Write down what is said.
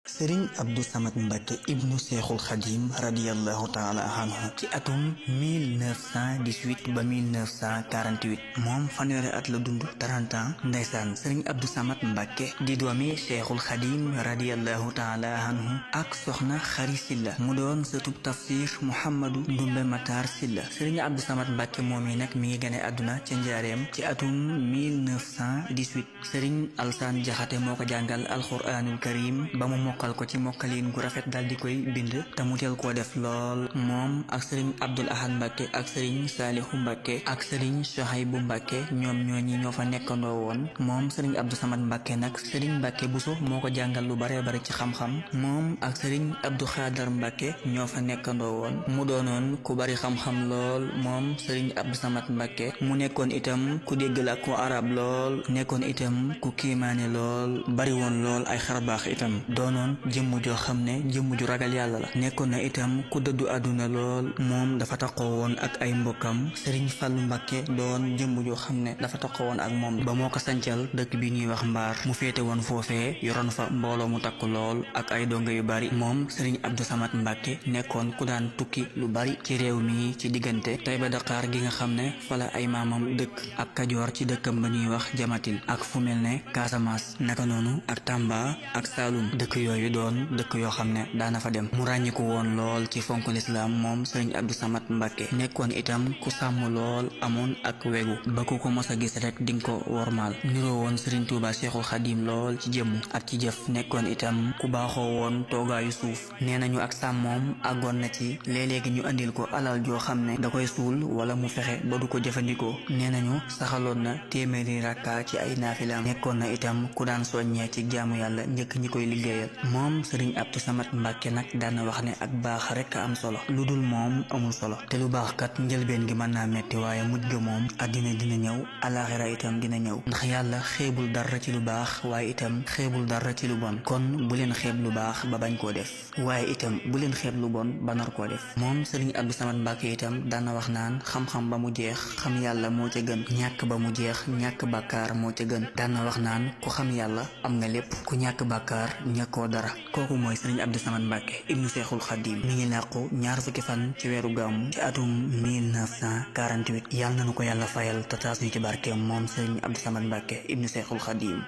sëriñ Abdou Samad Mbacke ibnu Seexul Xadim radiyallahu taala anhu ci atum 1918 ba 1948 moom fanweeri at la dund 30 ans ndeysaan sëriñ Abdou Samad Mbacke di doomi Seexul Xadim radiyallahu taala anhu ak soxna Xari Silla mu doon sëtub tafsir Muhammadu Ndumbe Matar Silla sëriñ Abdou Samad Mbacke moom yi nag mi ngi gane àdduna ca njaareem ci atum 1918 sëriñ Alsaan Jaxate moo ko jàngal alxuraanul karim ba mu mokkal ko ci mokkalin gu rafet dal di koy bind te mu teel koo def lool moom ak sëriñ Abdul Ahad Mbacke ak sëriñ Saalihu Mbacke ak sëriñ Sohaybu Mbacke ñoom ñooñi ñoo fa nekkandoo woon moom sëriñ Abdou Samad Mbacke nag sëriñ Mbacke Buso moo ko jàngal lu bare bare ci xam-xam moom ak sëriñ Abdou Xaadar Mbacke ñoo fa nekkandoo woon mu doonoon ku bari xam-xam lool moom sëriñ Abdou Samad Mbacke mu nekkoon itam ku dégg làkku arab lool nekkoon itam ku kiimaane lool bari woon lool ay xarbaax itam doonoon jëmm joo xam ne jëmm ju ragal yàlla la nekkoon na itam ku dëddu àdduna lool moom dafa taxoo woon ak ay mbokkam sëriñ Fallu Mbàkke doon jëmm joo xam ne dafa taxoo woon ak moom ba moo ko sancal dëkk bi ñuy wax mbaar mu féete woon foofee yoroon fa mbooloo mu takku lool ak ay donga yu bari moom sëriñ Abdou Samad Mbàkke nekkoon ku daan tukki lu bari ci réew mi ci diggante Tayba Dakar gi nga xam ne fala ay maamam dëkk ak Kajoor ci dëkkam ba ñuy wax Jamatil ak fu mel ne Casamance naka noonu ak Tamba ak Saalum dëkk yooyu doon dëkk yoo xam ne daana fa dem mu ràññiku woon lool ci fonk lislaam moom sëriñ Abdou Samad Mbacke nekkoon itam ku sàmm lool amoon ak wegu ba ku ko mos a gis rek dinga ko wormaal niroo woon sëriñ Tuuba Seexul Xadim lool ci jëmm ak ci jëf nekkoon itam ku baaxoo woon toogaayu suuf nee nañu ak sàmmoom àggoon na ci léeg-léegi ñu andil ko alal joo xam ne da koy suul wala mu fexe ba du ko jëfandikoo nee nañu saxaloon na téeméeri rakka ci ay naafilaam nekkoon na itam ku daan soññee ci jaamu yàlla njëkk ñi koy liggéeyal moom sëriñ Abdou Samad Mbacke nag daan na wax ne ak baax rek am solo lu dul moom amul solo te lu baax kat njëlbeen gi mën naa metti waaye mujj ga moom àddina dina ñëw alaxira itam dina ñëw ndax yàlla xeebul dara ci lu baax waaye itam xeebul dara ci lu bon kon bu leen xeeb lu baax ba bañ koo def waaye itam bu leen xeeb lu bon ba nar koo def moom sëriñ Abdou Samad Mbacke itam daan na wax naan xam-xam ba mu jeex xam yàlla moo ca gën ñàkk ba mu jeex ñàkk bàkkaar moo ca gën daan na wax naan ku xam yàlla am nga lépp ku ñàkk bàkkaar ñàkkoo dara kooku mooy sëriñ Abdou Samad Mbacke ibnu Seexul Xadim mi ngi làqu ñaar fukki fan ci weeru gàmmu ci atum 1948 yàlla nañu ko yàlla fayal te taas ñu ci barkeem moom sëriñ Abdou Samad Mbacke ibnu Seexul Xadim